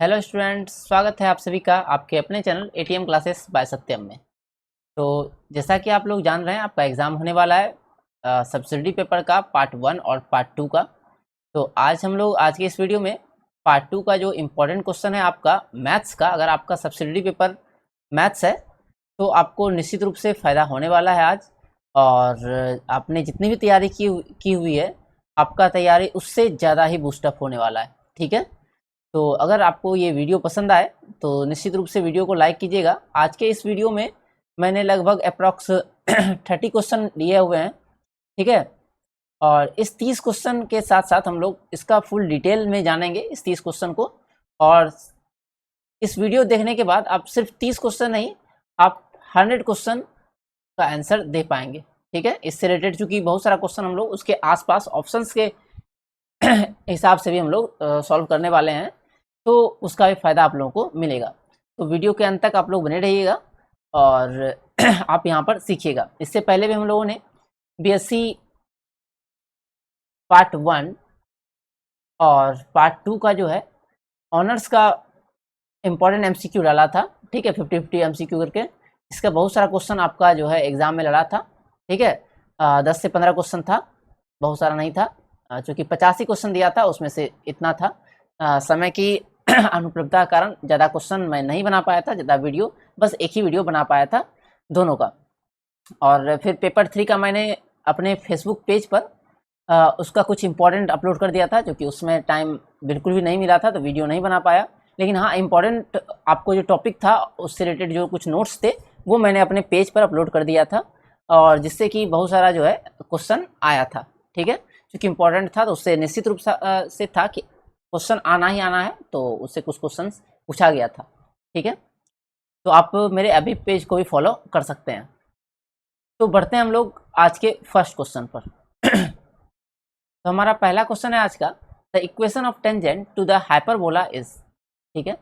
Hello students, स्वागत है आप सभी का आपके अपने चैनल एटीएम क्लासेस बाय सत्यम में। तो जैसा कि आप लोग जान रहे हैं, आपका एग्ज़ाम होने वाला है सब्सिडी पेपर का पार्ट 1 और पार्ट 2 का। तो आज हम लोग आज के इस वीडियो में पार्ट 2 का जो इम्पोर्टेंट क्वेश्चन है आपका मैथ्स का, अगर आपका सब्सिडी पेपर मैथ्स है तो आपको निश्चित रूप से फ़ायदा होने वाला है आज। और आपने जितनी भी तैयारी की हुई है, आपका तैयारी उससे ज़्यादा ही बूस्टअप होने वाला है। ठीक है, तो अगर आपको ये वीडियो पसंद आए तो निश्चित रूप से वीडियो को लाइक कीजिएगा। आज के इस वीडियो में मैंने लगभग अप्रॉक्स 30 क्वेश्चन लिए हुए हैं। ठीक है, और इस 30 क्वेश्चन के साथ साथ हम लोग इसका फुल डिटेल में जानेंगे इस 30 क्वेश्चन को। और इस वीडियो देखने के बाद आप सिर्फ 30 क्वेश्चन नहीं, आप 100 क्वेश्चन का आंसर दे पाएंगे। ठीक है, इससे रिलेटेड चूंकि बहुत सारा क्वेश्चन हम लोग उसके आसपास ऑप्शंस के हिसाब से भी हम लोग सॉल्व करने वाले हैं, तो उसका भी फ़ायदा आप लोगों को मिलेगा। तो वीडियो के अंत तक आप लोग बने रहिएगा और आप यहाँ पर सीखिएगा। इससे पहले भी हम लोगों ने बीएससी पार्ट 1 और पार्ट 2 का जो है ऑनर्स का इम्पॉर्टेंट एमसीक्यू डाला था। ठीक है, 50-50 एमसीक्यू करके इसका बहुत सारा क्वेश्चन आपका जो है एग्ज़ाम में लड़ा था। ठीक है, 10 से 15 क्वेश्चन था, बहुत सारा नहीं था। चूँकि 85 क्वेश्चन दिया था, उसमें से इतना था। समय की अनुपलब्धता के कारण ज़्यादा क्वेश्चन मैं नहीं बना पाया था, ज़्यादा वीडियो, बस एक ही वीडियो बना पाया था दोनों का। और फिर पेपर 3 का मैंने अपने फेसबुक पेज पर उसका कुछ इंपॉर्टेंट अपलोड कर दिया था, जो कि उसमें टाइम बिल्कुल भी नहीं मिला था, तो वीडियो नहीं बना पाया। लेकिन हाँ, इम्पॉर्टेंट आपको जो टॉपिक था उससे रिलेटेड जो कुछ नोट्स थे वो मैंने अपने पेज पर अपलोड कर दिया था, और जिससे कि बहुत सारा जो है क्वेश्चन आया था। ठीक है, क्योंकि इम्पॉर्टेंट था तो उससे निश्चित रूप से था कि क्वेश्चन आना ही आना है, तो उससे कुछ क्वेश्चन पूछा गया था। ठीक है, तो आप मेरे अभी पेज को भी फॉलो कर सकते हैं। तो बढ़ते हैं हम लोग आज के फर्स्ट क्वेश्चन पर। तो हमारा पहला क्वेश्चन है आज का, the equation of tangent to the hyperbola is. ठीक है,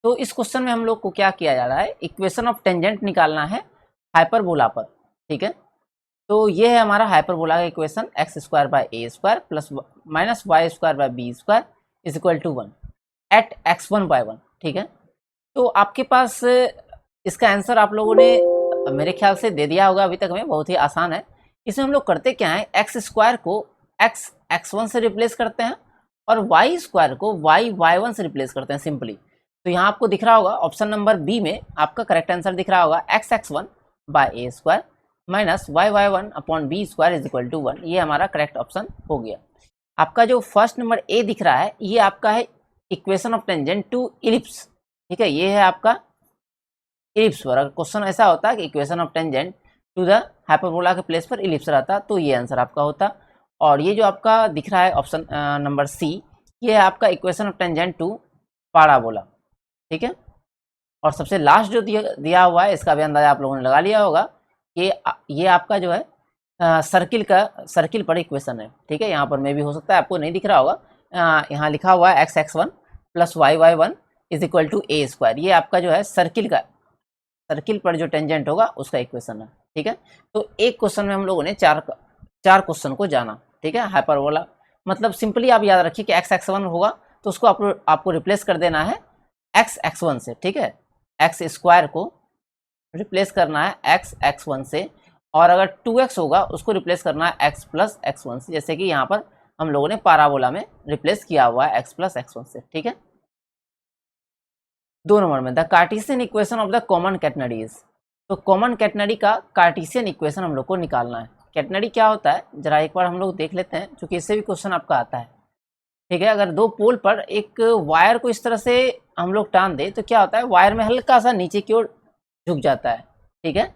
तो इस क्वेश्चन में हम लोग को क्या किया जा रहा है, इक्वेशन ऑफ टेंजेंट निकालना है हाइपरबोला पर। ठीक है, तो ये है हमारा हाइपरबोला का equation, x square by a square plus minus y square by b square is equal to 1 at x1/1। ठीक है, तो आपके पास इसका आंसर आप लोगों ने मेरे ख्याल से दे दिया होगा अभी तक में, बहुत ही आसान है। इसमें हम लोग करते क्या है, एक्स स्क्वायर को x1 से रिप्लेस करते हैं और वाई स्क्वायर को y1 से रिप्लेस करते हैं सिंपली। तो यहाँ आपको दिख रहा होगा ऑप्शन नंबर बी में आपका करेक्ट आंसर दिख रहा होगा, x1 by a square minus y1 upon b square is equal to 1। ये हमारा करेक्ट ऑप्शन हो गया। आपका जो फर्स्ट नंबर ए दिख रहा है ये आपका है equation of tangent to ellipse. ठीक है, ये है आपका इलिप्स पर। अगर क्वेश्चन ऐसा होता कि equation of tangent to the hyperbola के प्लेस पर इलिप्स रहता तो ये आंसर आपका होता। और ये जो आपका दिख रहा है ऑप्शन नंबर सी, ये है आपका equation of tangent to parabola. ठीक है, और सबसे लास्ट जो दिया हुआ है इसका भी अंदाजा आप लोगों ने लगा लिया होगा कि ये आपका जो है सर्किल पर इक्वेशन है। ठीक है, यहाँ पर में भी हो सकता है आपको नहीं दिख रहा होगा, यहाँ लिखा हुआ है x1 plus y1 is equal to A square. ये आपका जो है सर्किल पर जो टेंजेंट होगा उसका इक्वेशन है। ठीक है, तो एक क्वेश्चन में हम लोगों ने चार क्वेश्चन को जाना। ठीक है, हाइपरबोला मतलब सिंपली आप याद रखिए कि x1 होगा तो उसको आपको रिप्लेस कर देना है x1 से। ठीक है, एक्स स्क्वायर को रिप्लेस करना है x1 से, और अगर 2x होगा उसको रिप्लेस करना है x प्लस x1 से, जैसे कि यहाँ पर हम लोगों ने पाराबोला में रिप्लेस किया हुआ है x प्लस x1 से। ठीक है, 2 नंबर में the Cartesian equation of the common catenary is. तो कॉमन कैटनरी का कार्टेशियन इक्वेशन हम लोग को निकालना है। कैटनरी क्या होता है जरा एक बार हम लोग देख लेते हैं, क्योंकि इससे भी क्वेश्चन आपका आता है। ठीक है, अगर दो पोल पर एक वायर को इस तरह से हम लोग टान दे तो क्या होता है, वायर में हल्का सा नीचे की ओर झुक जाता है। ठीक है,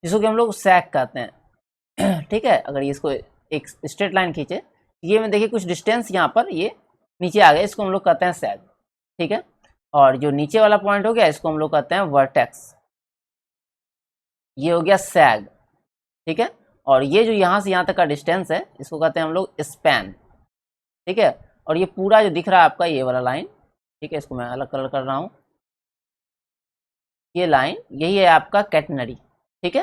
जिसको कि हम लोग सैग कहते हैं। ठीक है, अगर इसको एक स्ट्रेट लाइन खींचे, ये में देखिए कुछ डिस्टेंस यहाँ पर ये नीचे आ गया, इसको हम लोग कहते हैं सैग। ठीक है, और जो नीचे वाला पॉइंट हो गया इसको हम लोग कहते हैं वर्टेक्स, ये हो गया सैग। ठीक है, और ये जो यहाँ से यहाँ तक का डिस्टेंस है इसको कहते हैं हम लोग स्पैन। ठीक है, और ये पूरा जो दिख रहा है आपका ये वाला लाइन, ठीक है, इसको मैं अलग कलर कर रहा हूँ, ये लाइन यही है आपका कैटनरी। ठीक है,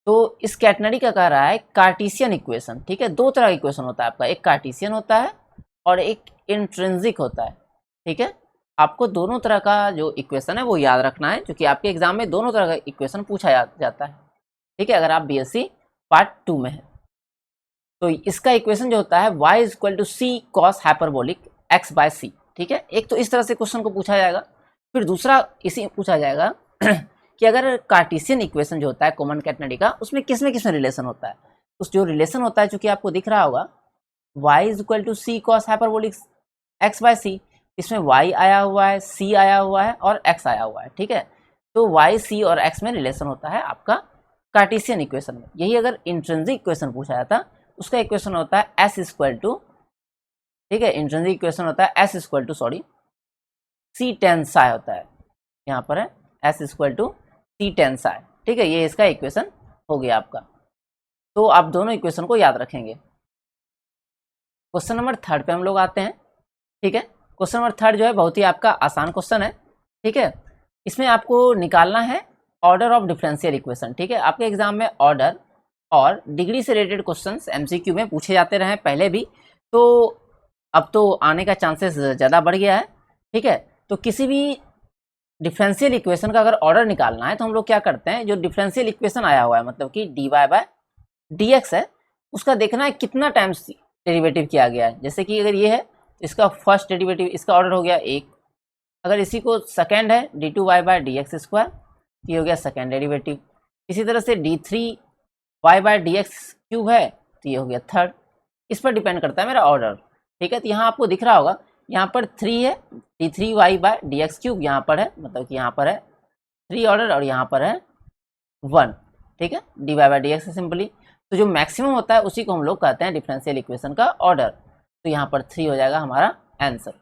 तो इस कैटनरी का कह रहा है कार्टेशियन इक्वेशन। ठीक है, दो तरह का इक्वेशन होता है आपका, एक कार्टेशियन होता है और एक इंट्रिंसिक होता है। ठीक है, आपको दोनों तरह का जो इक्वेशन है वो याद रखना है, क्योंकि आपके एग्जाम में दोनों तरह का इक्वेशन पूछा जाता है, ठीक है, अगर आप बीएससी पार्ट 2 में है। तो इसका इक्वेशन जो होता है y equal to C cos hyperbolic x by C, ठीक है। एक तो इस तरह से क्वेश्चन को पूछा जाएगा, फिर दूसरा इसी पूछा जाएगा कि अगर कार्टेशियन इक्वेशन जो होता है कॉमन कैटनरी का, उसमें किस में रिलेशन होता है। उस जो रिलेशन होता है, चूंकि आपको दिख रहा होगा y equal to C cos hyperbolic x by C, इसमें y आया हुआ है, c आया हुआ है और x आया हुआ है, ठीक है। तो y c और x में रिलेशन होता है आपका कार्टेशियन इक्वेशन में। यही अगर इंट्रिंसिक इक्वेशन पूछा जाता, उसका इक्वेशन होता है s इक्वल टू, ठीक है, इंट्रिंसिक इक्वेशन होता है s equal to c tan psi होता है, यहाँ पर है s equal to c tan psi, ठीक है। ये इसका इक्वेशन हो गया आपका। तो आप दोनों इक्वेशन को याद रखेंगे। क्वेश्चन नंबर 3 पे हम लोग आते हैं, ठीक है। क्वेश्चन नंबर 3 जो है बहुत ही आपका आसान क्वेश्चन है, ठीक है। इसमें आपको निकालना है ऑर्डर ऑफ डिफरेंशियल इक्वेशन, ठीक है। आपके एग्जाम में ऑर्डर और डिग्री से रिलेटेड क्वेश्चंस एमसीक्यू में पूछे जाते रहे पहले भी, तो अब तो आने का चांसेस ज़्यादा बढ़ गया है, ठीक है। तो किसी भी डिफरेंशियल इक्वेशन का अगर ऑर्डर निकालना है तो हम लोग क्या करते हैं, जो डिफरेंशियल इक्वेशन आया हुआ है मतलब कि dy बाय dx है, उसका देखना है कितना टाइम्स डेरिवेटिव किया गया है। जैसे कि अगर ये है, इसका फर्स्ट डेरिवेटिव, इसका ऑर्डर हो गया 1। अगर इसी को सेकेंड है d2y बाय dx स्क्वायर, ये हो गया सेकेंड डेरिवेटिव। इसी तरह से d3y बाय dx क्यूब है, तो ये हो गया थर्ड। इस पर डिपेंड करता है मेरा ऑर्डर, ठीक है। तो यहाँ आपको दिख रहा होगा, यहाँ पर 3 है, d3y बाय dx क्यूब यहाँ पर है, मतलब कि यहाँ पर है 3 ऑर्डर और यहाँ पर है 1, ठीक है, dy बाय dx है सिंपली। तो जो मैक्सिमम होता है उसी को हम लोग कहते हैं डिफरेंशियल इक्वेशन का ऑर्डर। तो यहाँ पर 3 हो जाएगा हमारा आंसर।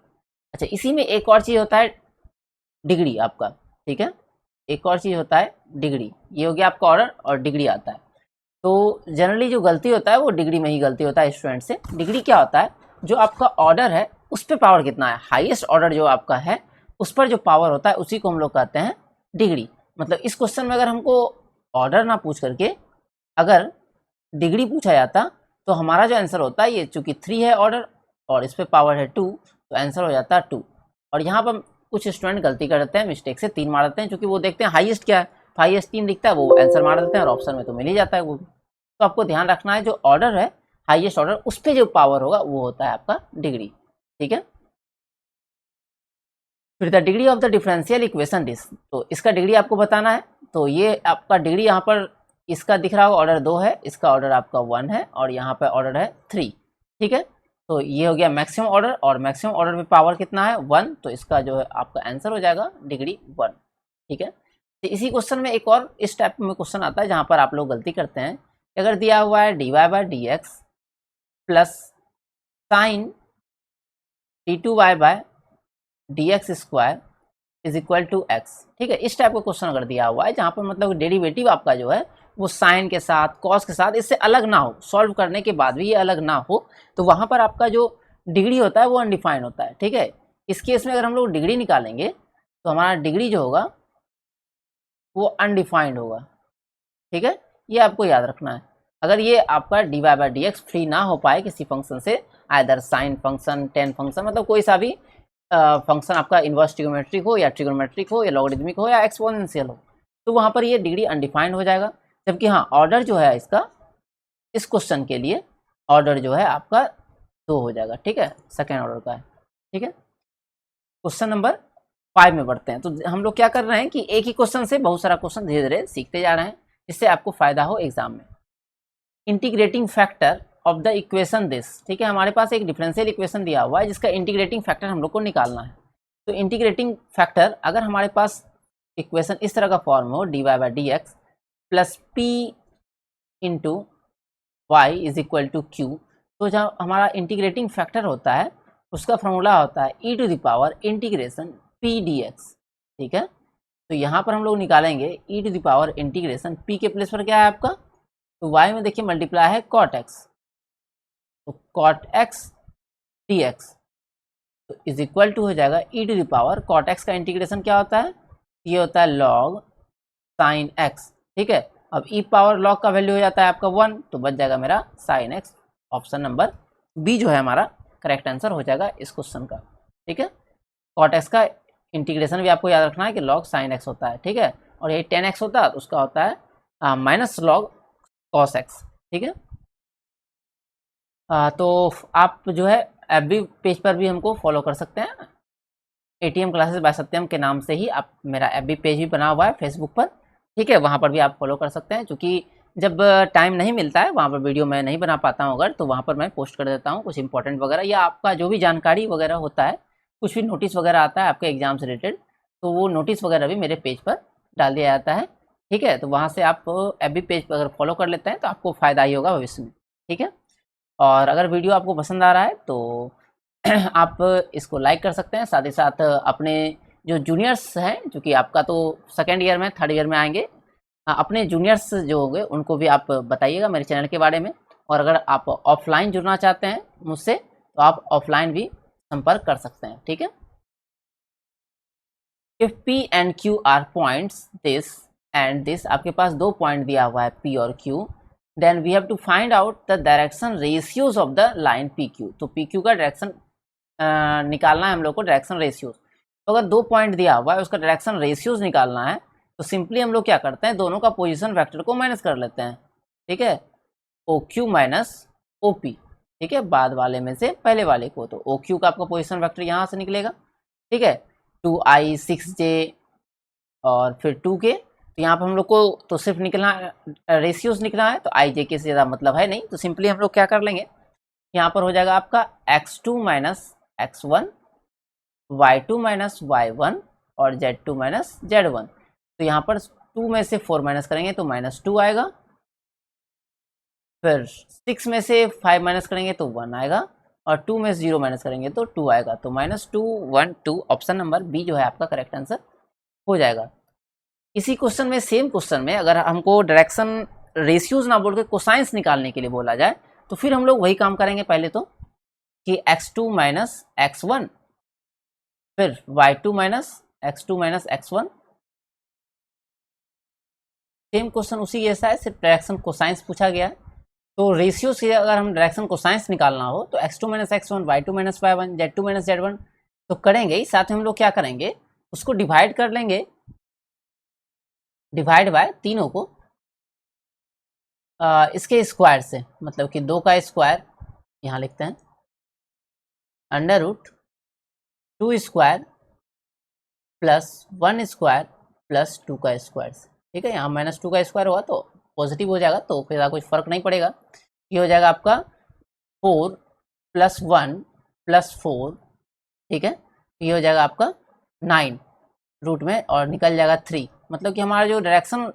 अच्छा, इसी में एक और चीज़ होता है डिग्री आपका, ठीक है, एक और चीज़ होता है डिग्री। ये हो गया आपका ऑर्डर और डिग्री आता है। तो जनरली जो गलती होता है वो डिग्री में ही गलती होता है स्टूडेंट से। डिग्री क्या होता है, जो आपका ऑर्डर है उस पर पावर कितना है, हाईएस्ट ऑर्डर जो आपका है उस पर जो पावर होता है उसी को हम लोग कहते हैं डिग्री। मतलब इस क्वेश्चन में अगर हमको ऑर्डर ना पूछ करके अगर डिग्री पूछा जाता तो हमारा जो आंसर होता है, ये चूंकि 3 है ऑर्डर और इस पर पावर है 2, तो आंसर हो जाता है 2। और यहाँ पर कुछ स्टूडेंट गलती करते हैं, मिस्टेक से 3 मार देते हैं, क्योंकि वो देखते हैं हाईएस्ट क्या है, हाईएस्ट 3 दिखता है, वो आंसर मार देते हैं और ऑप्शन में तो मिल ही जाता है वो। तो आपको ध्यान रखना है जो ऑर्डर है हाईएस्ट ऑर्डर, उस पर जो पावर होगा वो होता है आपका डिग्री, ठीक है। फिर the degree of the differential equation this, तो इसका डिग्री आपको बताना है। तो ये आपका डिग्री यहाँ पर इसका दिख रहा होगा ऑर्डर 2 है, इसका ऑर्डर आपका 1 है और यहाँ पर ऑर्डर है 3, ठीक है। तो ये हो गया मैक्सिमम ऑर्डर और मैक्सिमम ऑर्डर में पावर कितना है 1, तो इसका जो है आपका आंसर हो जाएगा डिग्री 1, ठीक है। तो इसी क्वेश्चन में एक और इस टाइप में क्वेश्चन आता है जहाँ पर आप लोग गलती करते हैं। अगर दिया हुआ है dy by dx plus sine d2y by dx square is equal to x, ठीक है। इस टाइप का क्वेश्चन अगर दिया हुआ है जहाँ पर मतलब डेरिवेटिव आपका जो है वो साइन के साथ कॉस के साथ इससे अलग ना हो, सॉल्व करने के बाद भी ये अलग ना हो, तो वहाँ पर आपका जो डिग्री होता है वो अनडिफाइंड होता है, ठीक है। इस केस में अगर हम लोग डिग्री निकालेंगे तो हमारा डिग्री जो होगा वो अनडिफाइंड होगा, ठीक है। ये आपको याद रखना है। अगर ये आपका dy बाय dx फ्री ना हो पाए किसी फंक्शन से, either sine function, ten function, मतलब कोई सा भी फंक्शन आपका इनवर्स ट्रिगोनोमेट्रिक हो या ट्रिगोनोमेट्रिक हो या लॉगरिथमिक हो या एक्सपोनेंशियल हो, तो वहाँ पर ये डिग्री अनडिफाइंड हो जाएगा। जबकि हाँ, ऑर्डर जो है इसका इस क्वेश्चन के लिए ऑर्डर जो है आपका 2 हो जाएगा, ठीक है, सेकेंड ऑर्डर का है, ठीक है। क्वेश्चन नंबर 5 में बढ़ते हैं। तो हम लोग क्या कर रहे हैं कि एक ही क्वेश्चन से बहुत सारा क्वेश्चन धीरे धीरे सीखते जा रहे हैं, जिससे आपको फायदा हो एग्जाम में। Integrating factor of the equation this, ठीक है, हमारे पास एक डिफरेंशियल इक्वेशन दिया हुआ है जिसका इंटीग्रेटिंग फैक्टर हम लोग को निकालना है। तो इंटीग्रेटिंग फैक्टर अगर हमारे पास इक्वेशन इस तरह का फॉर्म हो dy by dx plus p into y is equal to q, तो जब हमारा इंटीग्रेटिंग फैक्टर होता है उसका फॉर्मूला होता है e to the power integration p dx, ठीक है। तो यहाँ पर हम लोग निकालेंगे e to the power integration p के प्लेस पर क्या है आपका, तो y में देखिए मल्टीप्लाई है cot x, तो cot x dx तो इज इक्वल टू हो जाएगा e to the power cot x का इंटीग्रेशन क्या होता है, ये होता है log sin x, ठीक है। अब e पावर log का वैल्यू हो जाता है आपका 1, तो बच जाएगा मेरा sin x। Option number b जो है हमारा करेक्ट आंसर हो जाएगा इस क्वेश्चन का, ठीक है। cot x का इंटीग्रेशन भी आपको याद रखना है कि log sin x होता है, ठीक है। और ये 10x होता है तो उसका होता है माइनस log cos x, ठीक है। तो आप जो है एफबी पेज पर भी हमको फॉलो कर सकते हैं, एटीएम क्लासेस बाय सत्यम के नाम से ही आप, मेरा एफबी पेज भी बना हुआ है फेसबुक पर, ठीक है। वहाँ पर भी आप फॉलो कर सकते हैं, क्योंकि जब टाइम नहीं मिलता है वहाँ पर वीडियो मैं नहीं बना पाता हूँ अगर, तो वहाँ पर मैं पोस्ट कर देता हूँ कुछ इंपॉर्टेंट वगैरह, या आपका जो भी जानकारी वगैरह होता है, कुछ भी नोटिस वगैरह आता है आपके एग्जाम से रिलेटेड, तो वो नोटिस वगैरह भी मेरे पेज पर डाल दिया जाता है, ठीक है। तो वहाँ से आप एफबी पेज पर अगर फॉलो कर लेते हैं तो आपको फ़ायदा ही होगा भविष्य में, ठीक है। और अगर वीडियो आपको पसंद आ रहा है तो आप इसको लाइक कर सकते हैं, साथ ही साथ अपने जो जूनियर्स हैं, जो कि आपका तो सेकेंड ईयर में, थर्ड ईयर में आएंगे, अपने जूनियर्स जो होंगे उनको भी आप बताइएगा मेरे चैनल के बारे में। और अगर आप ऑफलाइन जुड़ना चाहते हैं मुझसे तो आप ऑफलाइन भी संपर्क कर सकते हैं, ठीक है। If P and Q are points this and this, आपके पास दो पॉइंट दिया हुआ है P और Q, then we have to find out the direction ratios of the line PQ। तो PQ का डायरेक्शन निकालना है हम लोग को, डायरेक्शन रेशियोज। तो अगर दो पॉइंट दिया हुआ है उसका डायरेक्शन रेशियोज निकालना है, तो सिंपली हम लोग क्या करते हैं, दोनों का पोजीशन वेक्टर को माइनस कर लेते हैं, ठीक है। OQ माइनस OP, ठीक है, बाद वाले में से पहले वाले को। तो OQ का आपका पोजीशन वेक्टर यहाँ से निकलेगा, ठीक है, 2i 6j और फिर 2k। तो यहाँ पर हम लोग को तो सिर्फ निकलना रेशियोज निकलना है, तो आई जे के से ज़्यादा मतलब है नहीं, तो सिंपली हम लोग क्या कर लेंगे, यहाँ पर हो जाएगा आपका x2 minus x1, y2 minus y1 और z2 माइनस z1। तो यहाँ पर 2 में से 4 माइनस करेंगे तो -2 आएगा, फिर 6 में से 5 माइनस करेंगे तो 1 आएगा, और 2 में से 0 माइनस करेंगे तो 2 आएगा। तो -2 1 2, ऑप्शन नंबर बी जो है आपका करेक्ट आंसर हो जाएगा। इसी क्वेश्चन में, सेम क्वेश्चन में, अगर हमको डायरेक्शन रेशियोज ना बोल के कोसाइंस निकालने के लिए बोला जाए तो फिर हम लोग वही काम करेंगे पहले तो, कि x2 माइनस x1, फिर y2 minus x2 minus x1। Same question उसी जैसा है, सिर्फ डायरेक्शन कोसाइंस पूछा गया है। तो रेशियो से अगर हम डायरेक्शन कोसाइंस निकालना हो तो x2 minus x1, y2 minus y1, z2 minus z1 तो करेंगे ही, साथ में हम लोग क्या करेंगे, उसको डिवाइड कर लेंगे, डिवाइड बाय तीनों को इसके स्क्वायर से, मतलब कि 2 का स्क्वायर यहाँ लिखते हैं, under root 2 square plus 1 square plus 2 का स्क्वायर से, ठीक है। यहाँ -2 का स्क्वायर हुआ तो पॉजिटिव हो जाएगा, तो फिर कुछ फर्क नहीं पड़ेगा। ये हो जाएगा आपका 4 प्लस 1 प्लस 4, ठीक है। ये हो जाएगा आपका 9 रूट में, और निकल जाएगा 3। मतलब कि हमारा जो डायरेक्शन,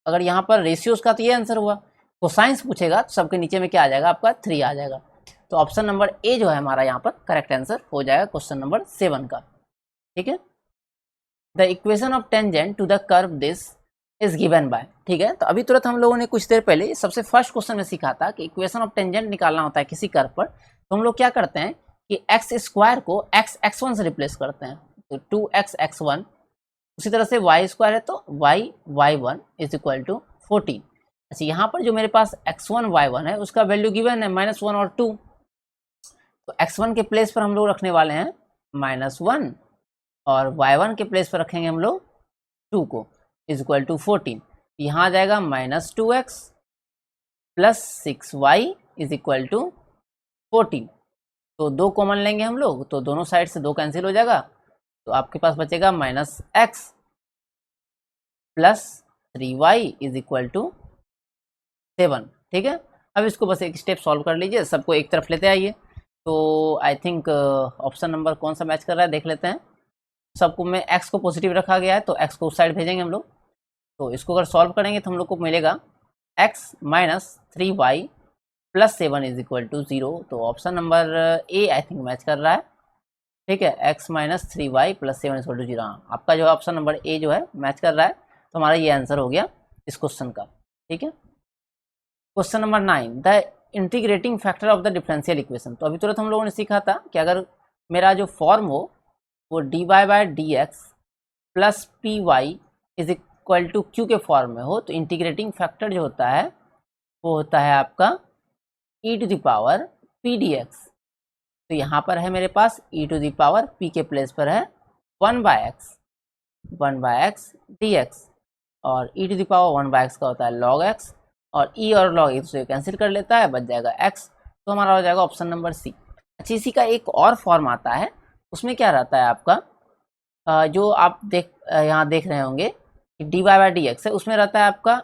अगर यहाँ पर रेशियोज का तो ये आंसर हुआ, कोसाइंस पूछेगा तो सबके नीचे में क्या आ जाएगा, आपका 3 आ जाएगा। तो ऑप्शन नंबर ए जो है हमारा यहाँ पर करेक्ट आंसर हो जाएगा क्वेश्चन नंबर 7 का, ठीक है। The equation of tangent to the curve this is given by, ठीक है। तो अभी तुरंत हम लोगों ने कुछ देर पहले सबसे फर्स्ट क्वेश्चन में सीखा था कि इक्वेशन ऑफ टेंजेंट निकालना होता है किसी कर्व पर, तो हम लोग क्या करते हैं कि एक्स स्क्वायर को एक्स x1 से रिप्लेस करते हैं, तो 2x x1। उसी तरह से वाई स्क्वायर है तो Y y1 is equal to 14। अच्छा, यहाँ पर जो मेरे पास x1 y1 है उसका वैल्यू गिवन है -1 और 2, तो x1 के प्लेस पर हम लोग रखने वाले हैं -1, और y1 के प्लेस पर रखेंगे हम लोग 2 को, इज इक्वल टू 14। यहाँ आ जाएगा -2x plus 6y is equal to 14। तो 2 कॉमन लेंगे हम लोग, तो दोनों साइड से 2 कैंसिल हो जाएगा, तो आपके पास बचेगा -x plus 3y is equal to 7, ठीक है। अब इसको बस एक स्टेप सॉल्व कर लीजिए, सबको एक तरफ लेते आइए। तो आई थिंक ऑप्शन नंबर कौन सा मैच कर रहा है देख लेते हैं। सबको में x को पॉजिटिव रखा गया है तो x को उस साइड भेजेंगे हम लोग। तो इसको अगर सॉल्व करेंगे तो हम लोग को मिलेगा x minus 3y plus 7 is equal to 0। तो option number a I think match कर रहा है, ठीक है। x minus 3y plus 7 is equal to 0, हाँ आपका जो ऑप्शन नंबर ए जो है मैच कर रहा है। तो हमारा ये आंसर हो गया इस क्वेश्चन का, ठीक है। Question number 9, the integrating factor of the differential equation. तो अभी तुरंत हम लोगों ने सीखा था कि अगर मेरा जो फॉर्म हो वो dy by d x plus p y is equal to q के फॉर्म में हो, तो इंटीग्रेटिंग फैक्टर जो होता है वो होता है आपका e to the power p d x. तो यहाँ पर है मेरे पास e to the power p के प्लेस पर है 1/x dx, और e to the power 1/x का होता है log x, और e और log एक दूसरे कैंसिल कर लेता है, बच जाएगा x। तो हमारा हो जाएगा ऑप्शन नंबर सी। अच्छा, इसी का एक और फॉर्म आता है, उसमें क्या रहता है आपका, जो आप यहाँ देख रहे होंगे कि dy/dx है, उसमें रहता है आपका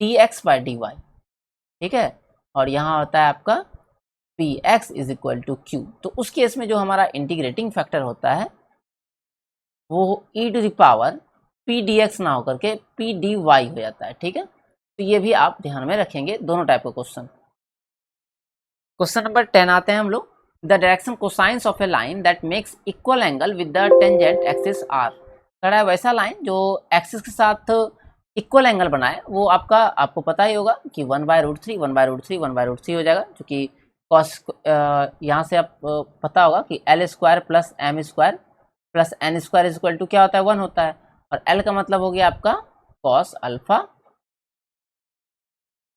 dx/dy, ठीक है, और यहाँ होता है आपका px is equal to q। तो उस केस में जो हमारा इंटीग्रेटिंग फैक्टर होता है वो e to the power p dx ना होकर के p dy हो जाता है, ठीक है। तो ये भी आप ध्यान में रखेंगे दोनों टाइप का क्वेश्चन। क्वेश्चन नंबर 10 आते हैं हम लोग। The direction cosines of a line that makes equal angle with the tangent axis are. खड़ा है वैसा लाइन जो एक्सिस के साथ इक्वल एंगल बनाए, वो आपको पता ही होगा कि 1/√3 1/√3 1/√3 हो जाएगा, क्योंकि कॉस यहाँ से आप पता होगा कि l² plus m² plus n² is equal to क्या होता है, 1 होता है, और l का मतलब हो गया आपका कॉस अल्फा,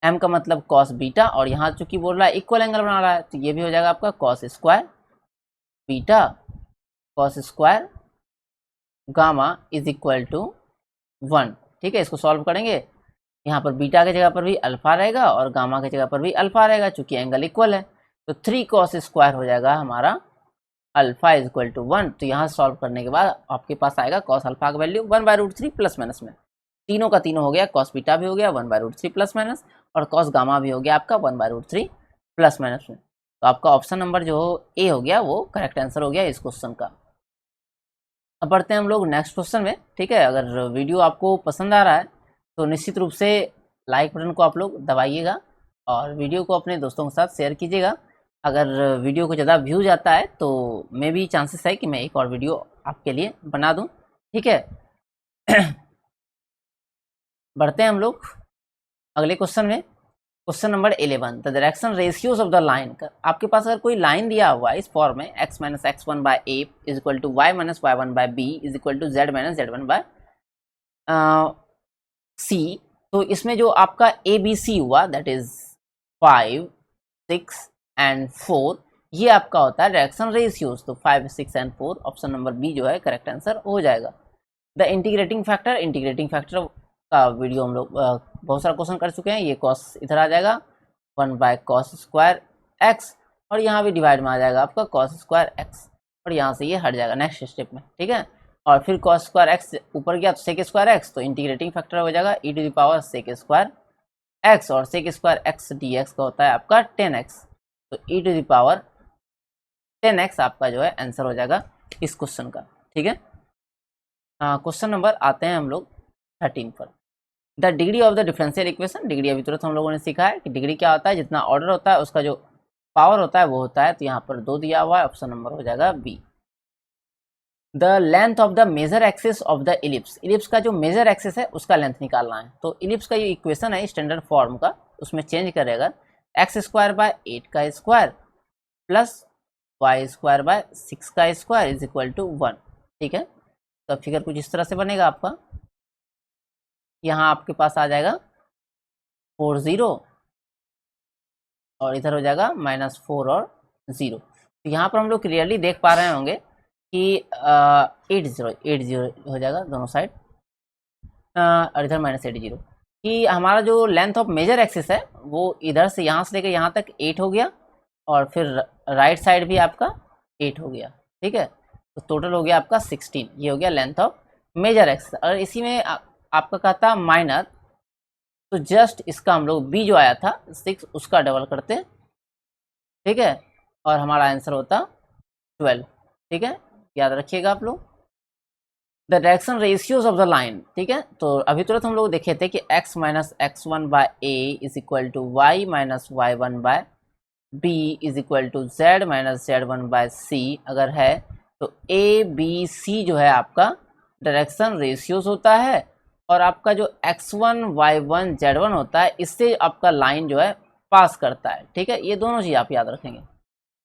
m का मतलब कॉस बीटा, और यहाँ चूंकि बोल रहा है इक्वल एंगल बना रहा है तो ये भी हो जाएगा आपका cos square beta cos square gamma is equal to 1, ठीक है। इसको सॉल्व करेंगे, यहाँ पर बीटा की जगह पर भी अल्फा रहेगा और गामा की जगह पर भी अल्फा रहेगा, चूंकि एंगल इक्वल है। तो 3 कॉस स्क्वायर हो जाएगा हमारा अल्फा इज इक्वल टू 1। तो यहाँ सॉल्व करने के बाद आपके पास आएगा कॉस अल्फा का वैल्यू 1/√3 प्लस माइनस में, तीनों का तीनों हो गया, कॉस बीटा भी हो गया 1/√3 प्लस माइनस, और कॉस गामा भी हो गया आपका 1/√3 प्लस माइनस में। तो आपका ऑप्शन नंबर जो ए हो गया वो करेक्ट आंसर हो गया इस क्वेश्चन का। अब बढ़ते हैं हम लोग नेक्स्ट क्वेश्चन में, ठीक है। अगर वीडियो आपको पसंद आ रहा है तो निश्चित रूप से लाइक बटन को आप लोग दबाइएगा और वीडियो को अपने दोस्तों के साथ शेयर कीजिएगा। अगर वीडियो को ज़्यादा व्यूज आता है तो मे भी चांसेस है कि मैं एक और वीडियो आपके लिए बना दूं, ठीक है। बढ़ते हैं हम लोग अगले क्वेश्चन में। Question number 11, the direction ratios of the line. आपके पास अगर कोई लाइन दिया हुआ है इस फॉर्म में x - x1/a is equal to y - y1/b is equal to z - z1/c, तो इसमें जो आपका ABC हुआ दैट इज 5, 6 एंड 4, ये आपका होता है डायरेक्शन रेशियोज। तो 5, 6 एंड 4 ऑप्शन नंबर बी जो है करेक्ट आंसर हो जाएगा। द इंटीग्रेटिंग फैक्टर का वीडियो हम लोग बहुत सारा क्वेश्चन कर चुके हैं। ये कॉस इधर आ जाएगा 1/cos² x, और यहाँ भी डिवाइड में आ जाएगा आपका cos² x, और यहाँ से ये हट जाएगा नेक्स्ट स्टेप में, ठीक है। और फिर cos² x ऊपर गया तो sec² x, तो इंटीग्रेटिंग फैक्टर हो जाएगा e to the power sec² x, और sec² x dx का होता है आपका 10x, तो e to the power 10x आपका जो है आंसर हो जाएगा इस क्वेश्चन का, ठीक है। क्वेश्चन नंबर आते हैं हम लोग 13 पर। The degree of the differential equation. Degree अभी तुरंत हम लोगों ने सीखा है कि डिग्री क्या होता है, जितना ऑर्डर होता है उसका जो पावर होता है वो होता है, तो यहाँ पर 2 दिया हुआ है, ऑप्शन नंबर हो जाएगा b. The length of the major axis of the ellipse. Ellipse का जो मेजर एक्सिस है उसका लेंथ निकालना है। तो इलिप्स का ये इक्वेशन है स्टैंडर्ड फॉर्म का, उसमें चेंज करेगा x²/8 का स्क्वायर प्लस y²/6 का स्क्वायर इज इक्वल टू 1, ठीक है। तो फिगर कुछ इस तरह से बनेगा आपका। यहाँ आपके पास आ जाएगा 40 और इधर हो जाएगा -4 और 0। तो यहाँ पर हम लोग क्लियरली देख पा रहे होंगे कि 80 हो जाएगा दोनों साइड, और इधर -80, कि हमारा जो लेंथ ऑफ मेजर एक्सिस है वो इधर से यहाँ से लेकर यहाँ तक 8 हो गया, और फिर राइट साइड भी आपका 8 हो गया, ठीक है। तो टोटल हो गया आपका 16, ये हो गया लेंथ ऑफ मेजर एक्सिस। और इसी में आपका कहता माइनर, तो जस्ट इसका हम लोग बी जो आया था 6 उसका डबल करते, ठीक है, और हमारा आंसर होता 12, ठीक है, याद रखिएगा आप लोग। The direction ratios of the line, ठीक है। तो अभी तुरंत हम लोग देखे थे कि x - x1/a is equal to y - y1/b is equal to z - z1/c अगर है तो a b c जो है आपका डायरेक्शन रेशियोज होता है, और आपका जो x1 y1 z1 होता है इससे आपका लाइन जो है पास करता है, ठीक है। ये दोनों चीज़ आप याद रखेंगे।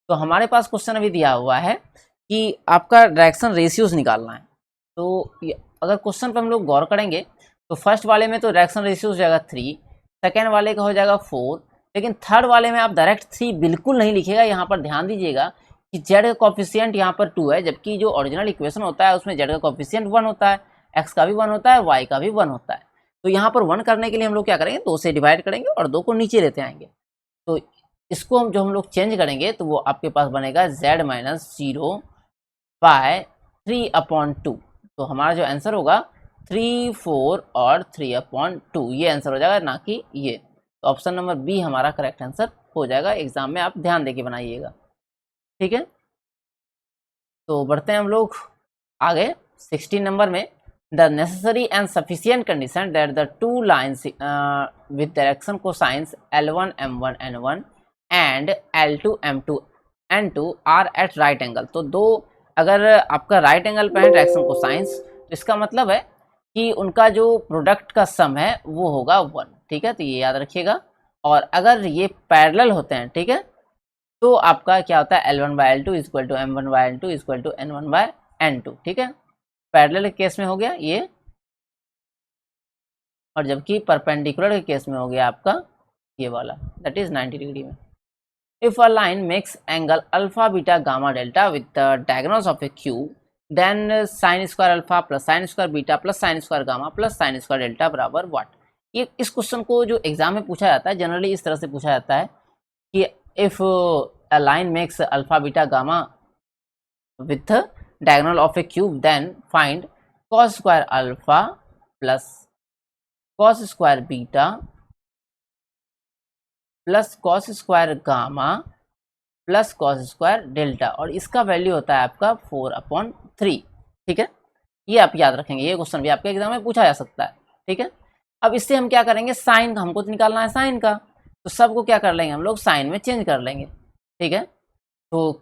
तो हमारे पास क्वेश्चन अभी दिया हुआ है कि आपका डायरेक्शन रेशियोज निकालना है। तो अगर क्वेश्चन पर हम लोग गौर करेंगे तो फर्स्ट वाले में तो डायरेक्शन रेशियो हो जाएगा 3, सेकेंड वाले का हो जाएगा 4, लेकिन थर्ड वाले में आप डायरेक्ट 3 बिल्कुल नहीं लिखिएगा। यहाँ पर ध्यान दीजिएगा कि जेड का कॉफिशियंट यहाँ पर 2 है, जबकि जो ओरिजिनल इक्वेशन होता है उसमें जेड का कॉफिशियंट 1 होता है, एक्स का भी 1 होता है, वाई का भी 1 होता है। तो यहाँ पर 1 करने के लिए हम लोग क्या करेंगे, 2 से डिवाइड करेंगे और 2 को नीचे लेते आएंगे। तो इसको हम लोग चेंज करेंगे तो वो आपके पास बनेगा z माइनस 0 बाय 3/2। तो हमारा जो आंसर होगा 3, 4 और 3/2, ये आंसर हो जाएगा, ना कि ये। तो ऑप्शन नंबर बी हमारा करेक्ट आंसर हो जाएगा। एग्जाम में आप ध्यान देके बनाइएगा, ठीक है। तो बढ़ते हैं हम लोग आगे 16 नंबर में। The necessary and sufficient condition that the two lines with direction cosines L1 M1 N1 and L2 M2 N2 are at right angle. तो दो अगर आपका राइट एंगल पे है डायरेक्शन कोसाइंस, तो इसका मतलब है कि उनका जो प्रोडक्ट का सम है वो होगा 1, ठीक है। तो ये याद रखिएगा। और अगर ये पैरेलल होते हैं, ठीक है, तो आपका क्या होता है, L1/L2 equal to M1/N2 equal to N1/N2, ठीक है। पैरेलल के केस में हो गया ये, और जबकि परपेंडिकुलर के केस में हो गया आपका ये वाला, दैट इज 90 डिग्री में। If a line makes angle alpha beta gamma delta with the diagonals of a cube, then sine square alpha plus sine square beta plus sine square gamma plus sine square delta बराबर what. ये इस question को जो exam में पूछा जाता है generally इस तरह से पूछा जाता है कि if a line makes alpha beta gamma with the diagonal of a cube, then find cos square alpha plus cos square beta plus cos square gamma plus cos square delta, और इसका value होता है आपका 4/3, ठीक है। ये आप याद रखेंगे, ये क्वेश्चन भी आपके एग्जाम में पूछा जा सकता है, ठीक है। अब इससे हम क्या करेंगे, साइन हमको तो निकालना है साइन का, तो सबको क्या कर लेंगे हम लोग, साइन में चेंज कर लेंगे, ठीक है। तो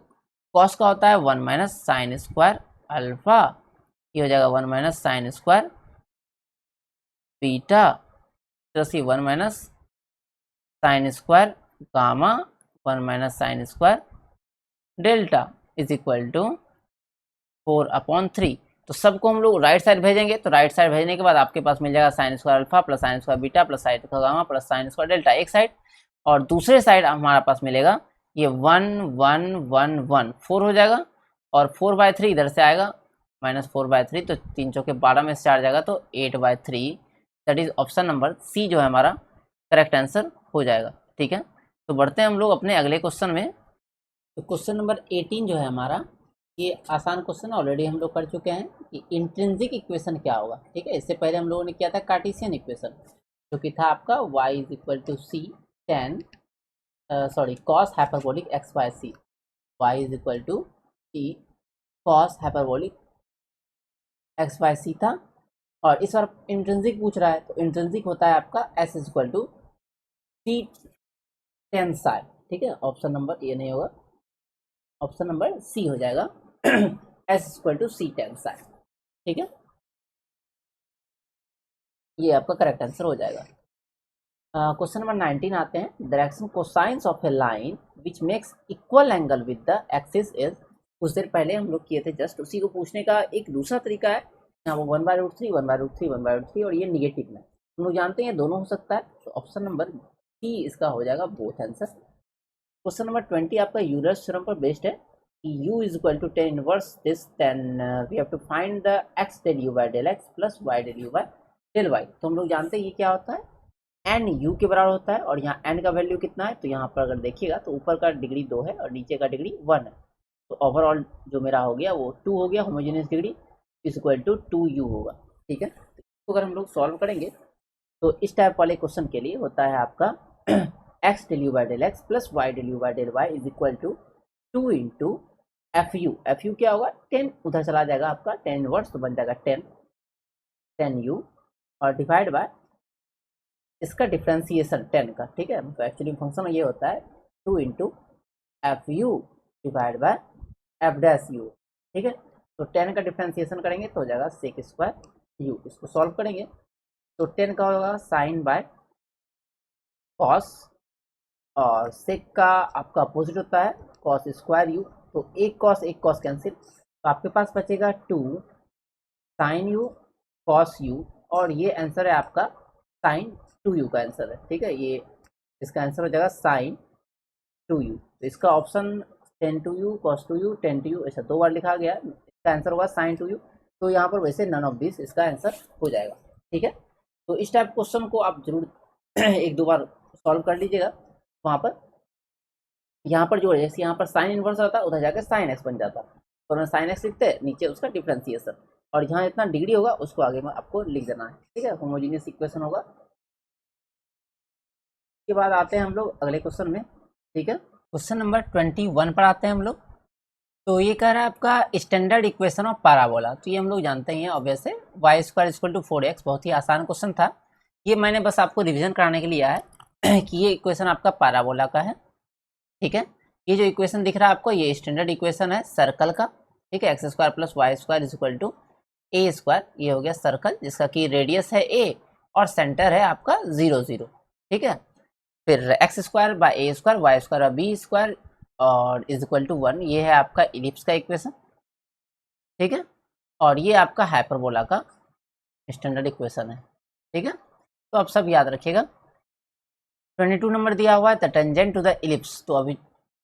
कॉस का होता है 1 माइनस साइन स्क्वायर अल्फा, ये हो जाएगा 1 minus sine square beta plus 1 minus sine square gamma 1 minus sine square delta is equal to 4/3। तो सबको हम लोग राइट साइड भेजेंगे, तो राइट साइड भेजने के बाद आपके पास मिल जाएगा sign square alpha plus sine square beta plus sine square gamma plus sine square delta एक साइड, और दूसरे साइड हमारे पास मिलेगा ये 1 1 1 1 4 हो जाएगा, और 4/3 इधर से आएगा माइनस 4/3, तो 3 चौके 12 में से 4 जाएगा तो 8/3, that is option number c जो है हमारा करेक्ट आंसर हो जाएगा, ठीक है। तो बढ़ते हैं हम लोग अपने अगले क्वेश्चन में। तो क्वेश्चन नंबर 18 जो है हमारा, ये आसान क्वेश्चन ऑलरेडी हम लोग कर चुके हैं कि इंट्रिंसिक इक्वेशन क्या होगा, ठीक है। इससे पहले हम लोगों ने किया था कार्टेशियन इक्वेशन, जो कि था आपका y is equal to c tan cos hyperbolic x by c, y is equal to c cos hyperbolic x by c था। और इस बार इंट्रिंसिक पूछ रहा है, तो इंट्रिंसिक होता है आपका s is equal to c tan psi, ठीक है। ऑप्शन नंबर ये नहीं होगा, ऑप्शन नंबर सी हो जाएगा s equal to c tan psi, ठीक है। ये आपका करेक्ट आंसर हो जाएगा। क्वेश्चन नंबर 19 आते हैं। Direction cosines of a line which makes equal angle with the axis is, कुछ देर पहले हम लोग किए थे जस्ट, उसी को पूछने का एक दूसरा तरीका है, यहाँ वो 1/√3 1/√3 1/√3 और ये निगेटिव में, हम लोग जानते हैं ये दोनों हो सकता है, तो ऑप्शन नंबर सी इसका हो जाएगा बोथ आंसर। क्वेश्चन नंबर 20 आपका यूलर्स थ्योरम पर बेस्ड है कि u is equal to tan inverse this, then we have to find the x del u by del x plus y del u by del y। तो हम लोग जानते हैं ये क्या होता है, एन यू के बराबर होता है, और यहाँ एन का वैल्यू कितना है, तो यहाँ पर अगर देखिएगा तो ऊपर का डिग्री 2 है और नीचे का डिग्री 1 है, तो ओवरऑल जो मेरा हो गया वो 2 हो गया, homogeneous degree is equal to 2u होगा, ठीक है। तो अगर हम लोग सॉल्व करेंगे तो इस टाइप वाले क्वेश्चन के लिए होता है आपका x del u by del x plus y del u by del y is equal to 2 into f u क्या होगा 10, उधर चला जाएगा आपका 10 इनवर्स, तो बन जाएगा 10u और डिवाइड बाय इसका डिफ्रेंसिएशन 10 का, ठीक है। तो एक्चुअली फंक्शन ये होता है 2 into f you divide by F dash you, ठीक है। तो 10 का डिफ्रेंसिएशन करेंगे तो हो जाएगा सेक स्क्वायर यू, इसको सॉल्व करेंगे तो 10 का होगा साइन बाय कॉस, और सेक का आपका अपोजिट होता है कॉस स्क्वायर यू, तो एक कॉस कैंसिल, तो आपके पास बचेगा 2 साइन यू कॉस यू, और ये आंसर है आपका साइन 2u का आंसर है, ठीक है। ये इसका आंसर हो जाएगा साइन 2u, तो इसका option tan two u, cos two u, tan two u, ऐसा 2 बार लिखा गया, इसका आंसर होगा साइन टू यू। तो यहाँ पर वैसे नन ऑफ दिस इसका आंसर हो जाएगा। ठीक है, तो इस टाइप क्वेश्चन को आप जरूर एक दो बार सॉल्व कर लीजिएगा। वहाँ पर यहाँ पर जो जैसे यहाँ पर साइन इनवर्स आता है, उधर जाकर साइन एक्स बन जाता, तो साइन एक्स लिखते हैं, नीचे उसका डिफरेंशिएशन, और जहाँ इतना डिग्री होगा उसको आगे में आपको लिख देना है। ठीक है, होमोजीनियस इक्वेशन होगा। उसके बाद आते हैं हम लोग अगले क्वेश्चन में। ठीक है, क्वेश्चन नंबर 21 पर आते हैं हम लोग। तो ये कह रहा है आपका स्टैंडर्ड इक्वेशन ऑफ पैराबोला। तो ये हम लोग जानते ही हैं ऑब्वियस है, Y square equal to 4x, बहुत ही आसान क्वेश्चन था। ये मैंने बस आपको रिवीजन कराने के लिए आया है कि ये इक्वेशन आपका पैराबोला का है। ठीक है, ये जो इक्वेशन दिख रहा है आपको, ये स्टैंडर्ड इक्वेशन है सर्कल का। ठीक है, x square plus y square is equal to A square, ये हो गया सर्कल जिसका कि रेडियस है ए और सेंटर है आपका 0 0। ठीक है, फिर x square by a square, y square by b square और इज इक्वल टू 1, ये है आपका इलिप्स का इक्वेशन। ठीक है, और ये आपका हाइपरबोला का स्टैंडर्ड इक्वेशन है। ठीक है, तो आप सब याद रखिएगा। 22 नंबर दिया हुआ है the tangent to the ellipse. तो अभी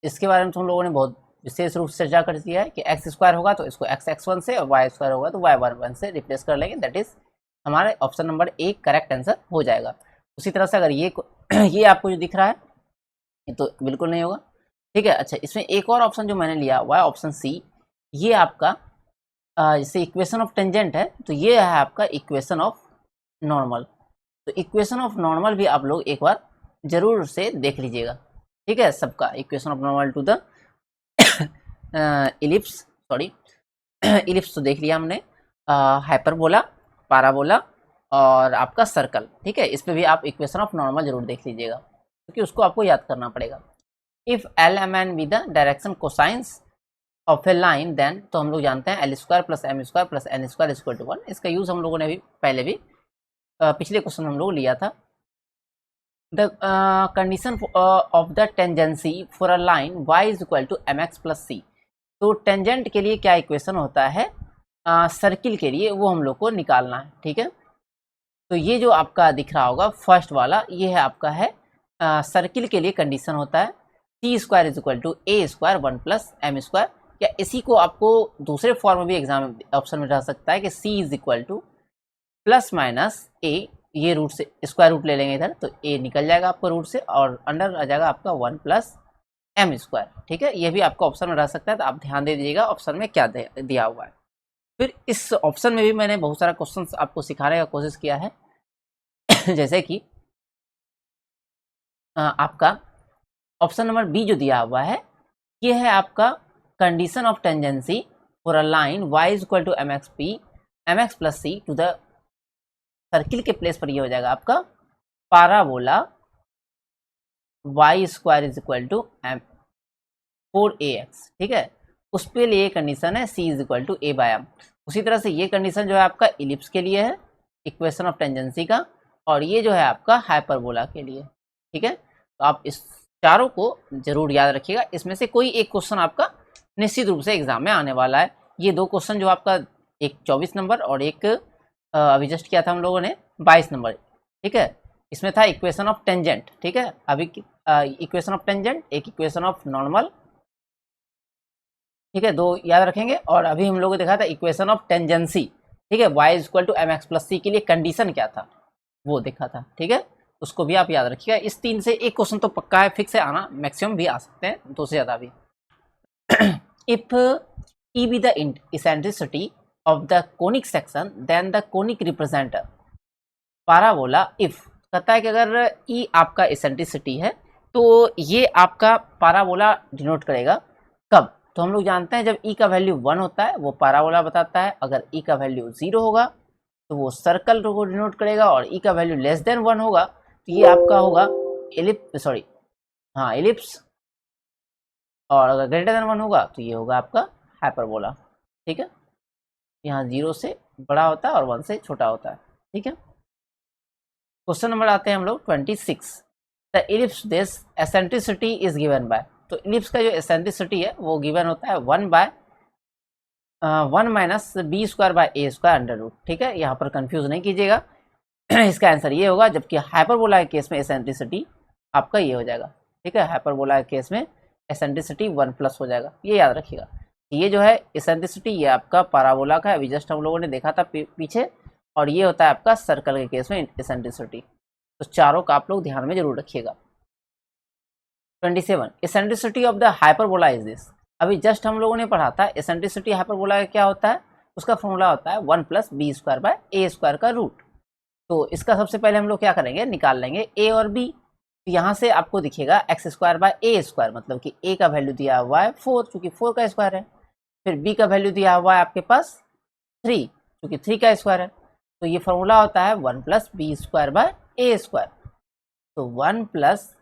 इसके बारे में तुम लोगों ने बहुत विशेष रूप से चर्चा कर दिया है कि एक्स स्क्वायर होगा तो इसको एक्स x1 से, और वाई स्क्वायर होगा तो वाई 1 से रिप्लेस कर लेंगे। दैट इज हमारे option number A correct answer हो जाएगा। उसी तरह से अगर ये आपको जो दिख रहा है ये तो बिल्कुल नहीं होगा। ठीक है, अच्छा इसमें एक और ऑप्शन जो मैंने लिया हुआ है ऑप्शन सी, ये आपका जैसे इक्वेशन ऑफ टेंजेंट है तो ये है आपका इक्वेशन ऑफ नॉर्मल। तो इक्वेशन ऑफ नॉर्मल भी आप लोग एक बार जरूर से देख लीजिएगा। ठीक है, सबका equation of normal to the ellipse, sorry ellipse तो देख लिया हमने, हाइपरबोला, पैराबोला और आपका सर्कल। ठीक है, इस पे भी आप इक्वेशन ऑफ नॉर्मल जरूर देख लीजिएगा क्योंकि उसको आपको याद करना पड़ेगा। If l m n be the direction cosines of a line then, तो हम लोग जानते हैं l square plus M square plus n square equal to 1। इसका यूज हम लोगों ने भी पहले भी पिछले क्वेश्चन में हम लोग लिया था। The condition of the tangency for a line y is equal to M x plus C. तो टेंजेंट के लिए क्या इक्वेशन होता है सर्किल के लिए, वो हम लोग को निकालना है। ठीक है, तो ये जो आपका दिख रहा होगा फर्स्ट वाला, ये है आपका है सर्किल के लिए कंडीशन होता है C square is equal to A square 1 plus M square, या इसी को आपको दूसरे फॉर्म में भी एग्जाम ऑप्शन में रह सकता है कि C is equal to plus minus A, ये रूट से स्क्वायर रूट ले लेंगे इधर तो ए निकल जाएगा आपको रूट से, और अंडर आ जाएगा आपका 1 प्लस एम स्क्वायर। ठीक है, ये भी आपका ऑप्शन में रह सकता है, तो आप ध्यान दे दीजिएगा ऑप्शन में क्या दिया हुआ है। फिर इस ऑप्शन में भी मैंने बहुत सारा क्वेश्चन आपको सिखाने का कोशिश किया है जैसे कि आपका ऑप्शन नंबर बी जो दिया हुआ है, ये है आपका condition of tangency for a line y is equal to M x plus c to the circle के प्लेस पर ये हो जाएगा आपका parabola y square is equal to m 4ax। ठीक है, उस पे लिए कंडीशन है c is equal to a by m। उसी तरह से ये कंडीशन जो है आपका इलिप्स के लिए है इक्वेशन ऑफ टेंजेंसी का, और ये जो है आपका हाइपरबोला के लिए। ठीक है, तो आप इस चारों को जरूर याद रखिएगा। इसमें से कोई एक क्वेश्चन आपका निश्चित रूप से एग्जाम में आने वाला है। ये दो क्वेश्चन जो आपका एक 24 नंबर और एक अभी जस्ट किया था हम लोगों ने 22 नंबर। ठीक है, इसमें था इक्वेशन ऑफ टेंजेंट। ठीक है, अभी इक्वेशन ऑफ टेंजेंट, एक इक्वेशन ऑफ नॉर्मल। ठीक है, दो याद रखेंगे। और अभी हम लोगों को देखा था इक्वेशन ऑफ टेंजेंसी। ठीक है, y is equal to M x plus C के लिए कंडीशन क्या था वो देखा था। ठीक है, उसको भी आप याद रखिएगा। इस 3 से एक क्वेश्चन तो पक्का है, फिक्स है आना, मैक्सिमम भी आ सकते हैं, 2 से ज़्यादा भी। If E be the eccentricity of the conic section then the conic represent parabola if, कहता है कि अगर E आपका इसेंट्रिसिटी है तो ये आपका पैराबोला डिनोट करेगा कब। तो हम लोग जानते हैं जब E का वैल्यू 1 होता है वो पैराबोला बताता है, अगर E का वैल्यू 0 होगा तो वो सर्कल को डिनोट करेगा, और E का वैल्यू लेस देन 1 होगा तो ये आपका होगा इलिप्स, और अगर ग्रेटर देन 1 होगा तो ये होगा आपका हाइपरबोला। ठीक है, यहाँ 0 से बड़ा होता है और 1 से छोटा होता है। ठीक है, क्वेश्चन नंबर आते हैं हम लोग 26। The ellipse this eccentricity is given by. तो इलिप्स का जो एसेंट्रिसिटी है वो गिवन होता है 1 minus b square by a square under root. ठीक है, यहाँ पर कंफ्यूज नहीं कीजिएगा इसका आंसर ये होगा, जबकि हाइपरबोला के केस में एसेंट्रिसिटी आपका ये हो जाएगा। ठीक है, हाइपरबोला के केस में एसेंट्रिसिटी 1+ हो जाएगा, ये याद रखिएगा। ये जो है एसेंट्रिसिटी, ये आपका पैराबोला का है, अभी जस्ट हम लोगों ने देखा था पीछे, और ये होता है आपका सर्कल के केस में एसेंट्रिसिटी। तो चारों का आप लोग ध्यान में जरूर रखिएगा। 27 eccentricity of the hyperbola is this. अभी जस्ट हम लोगों ने पढ़ा था एसेंट्रिसिटी हाइपरबोला का क्या होता है, उसका फॉर्मूला होता है 1 + b² का रूट। तो इसका सबसे पहले हम लोग क्या करेंगे, निकाल लेंगे a और b। तो यहाँ से आपको दिखेगा x² मतलब कि a का वैल्यू दिया हुआ है 4, चूंकि 4 का स्क्वायर है। फिर b का वैल्यू दिया हुआ है आपके पास 3, चूंकि 3 का स्क्वायर है। तो ये फॉर्मूला होता है 1 + b² तो 1 +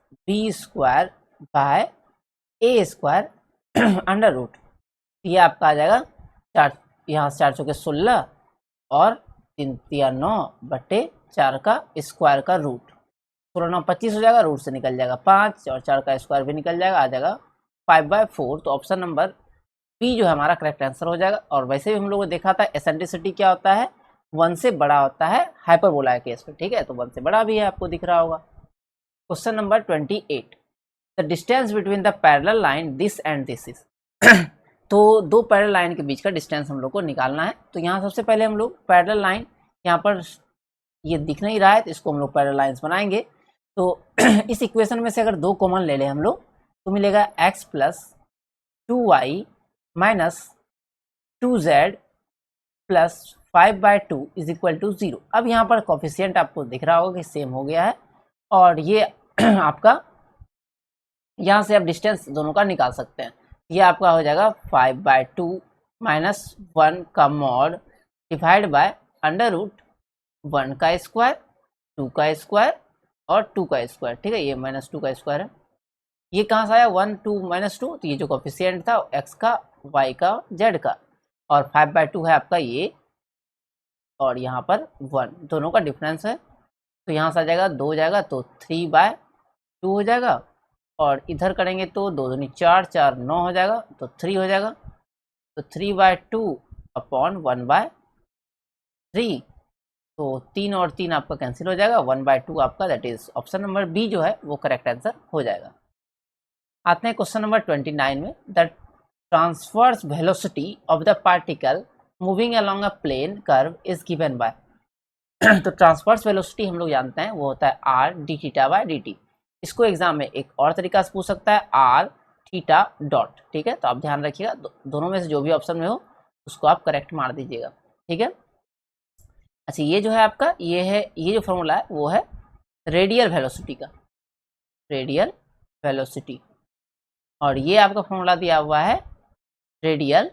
b² अंडर रूट। ये आपका आ जाएगा 4, यहाँ से 4 चौके 16 और 3 तिया 9 बटे 4 का स्क्वायर का रूट। 16 9 25 हो जाएगा, रूट से निकल जाएगा 5 और 4 का स्क्वायर भी निकल जाएगा, आ जाएगा 5/4। तो ऑप्शन नंबर बी जो है हमारा करेक्ट आंसर हो जाएगा। और वैसे भी हम लोगों ने देखा था एसेंट्रिसिटी क्या होता है, 1 से बड़ा होता है हाइपरबोला के केस में, ठीक है। तो 1 से बड़ा भी है, आपको दिख रहा होगा। Question number 28 the distance between the parallel line this and this is. तो दो पैरेलल लाइन के बीच का डिस्टेंस हम लोग को निकालना है। तो यहाँ सबसे पहले हम लोग पैरेलल लाइन, यहाँ पर ये दिख नहीं रहा है तो इसको हम लोग पैरेलल लाइन्स बनाएंगे। तो इस इक्वेशन में से अगर 2 कॉमन ले लें हम लोग तो मिलेगा x + 2y - 2z + 5/2 = 0। अब यहाँ पर कोफिशिएंट आपको दिख रहा होगा कि सेम हो गया है, और ये आपका यहाँ से आप डिस्टेंस दोनों का निकाल सकते हैं। ये आपका हो जाएगा 5/2 - 1 का mod divide by under root 1 का स्क्वायर, 2 का स्क्वायर और 2 का स्क्वायर, ठीक है। ये -2 का स्क्वायर है। ये कहाँ से आया 1 2 -2, तो ये जो कोफिशिएंट था x का, y का, z का, और 5/2 है आपका ये, और यहाँ पर 1 दोनों का डिफरेंस है। तो यहाँ से आ जाएगा 2 जाएगा तो 3/2 हो जाएगा, और इधर करेंगे तो 2 दूनी 4 4 9 हो जाएगा तो 3 हो जाएगा। तो 3/2 अपॉन 1/3, तो 3 और 3 आपका कैंसिल हो जाएगा, 1/2 आपका, that is option number b जो है वो करेक्ट आंसर हो जाएगा। आते हैं क्वेश्चन नंबर 29 में। The transverse velocity of the particle moving along a plane curve is given by. तो ट्रांसवर्स वेलोसिटी हम लोग जानते हैं वो होता है r/dθ/dt। इसको एग्जाम में एक और तरीका से पूछ सकता है r θ ठीक है। तो आप ध्यान रखिएगा, दोनों में से जो भी ऑप्शन में हो उसको आप करेक्ट मार दीजिएगा, ठीक है। अच्छा, ये जो है आपका, ये है, ये जो फॉर्मूला है वो है रेडियल वेलोसिटी का, रेडियल वेलोसिटी, और ये आपका फॉर्मूला दिया हुआ है रेडियल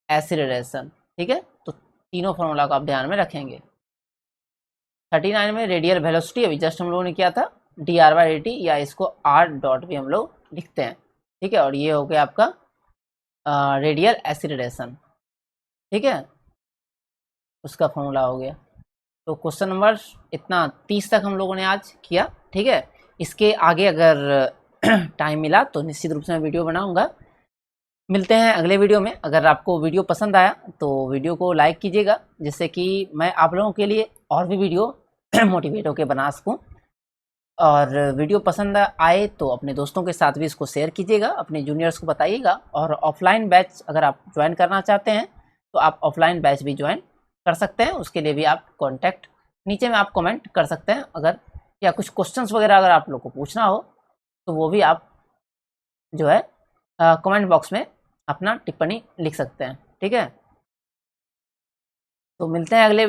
एक्सीलरेशन, ठीक है। तो तीनों फॉर्मूला को आप ध्यान में रखेंगे। 39 में रेडियल वेलोसिटी अभी जस्ट हम लोगों ने किया था dr/dt, या इसको r भी हम लोग लिखते हैं, ठीक है। और ये हो गया आपका रेडियल एक्सीलरेशन, ठीक है, उसका फॉर्मूला हो गया। तो क्वेश्चन नंबर इतना 30 तक हम लोगों ने आज किया, ठीक है। इसके आगे अगर टाइम मिला तो निश्चित रूप से मैं वीडियो बनाऊंगा। मिलते हैं अगले वीडियो में। अगर आपको वीडियो पसंद आया तो वीडियो को लाइक कीजिएगा, जिससे कि मैं आप लोगों के लिए और भी वीडियो मोटिवेट होकर बना सकूं। और वीडियो पसंद आए तो अपने दोस्तों के साथ भी इसको शेयर कीजिएगा, अपने जूनियर्स को बताइएगा। और ऑफलाइन बैच अगर आप ज्वाइन करना चाहते हैं तो आप ऑफलाइन बैच भी ज्वाइन कर सकते हैं। उसके लिए भी आप कॉन्टैक्ट नीचे में आप कमेंट कर सकते हैं, अगर या कुछ क्वेश्चंस वगैरह अगर आप लोग को पूछना हो तो वो भी आप जो है कमेंट बॉक्स में अपना टिप्पणी लिख सकते हैं, ठीक है। तो मिलते हैं अगले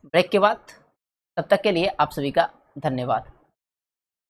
ब्रेक के बाद, तब तक के लिए आप सभी का धन्यवाद।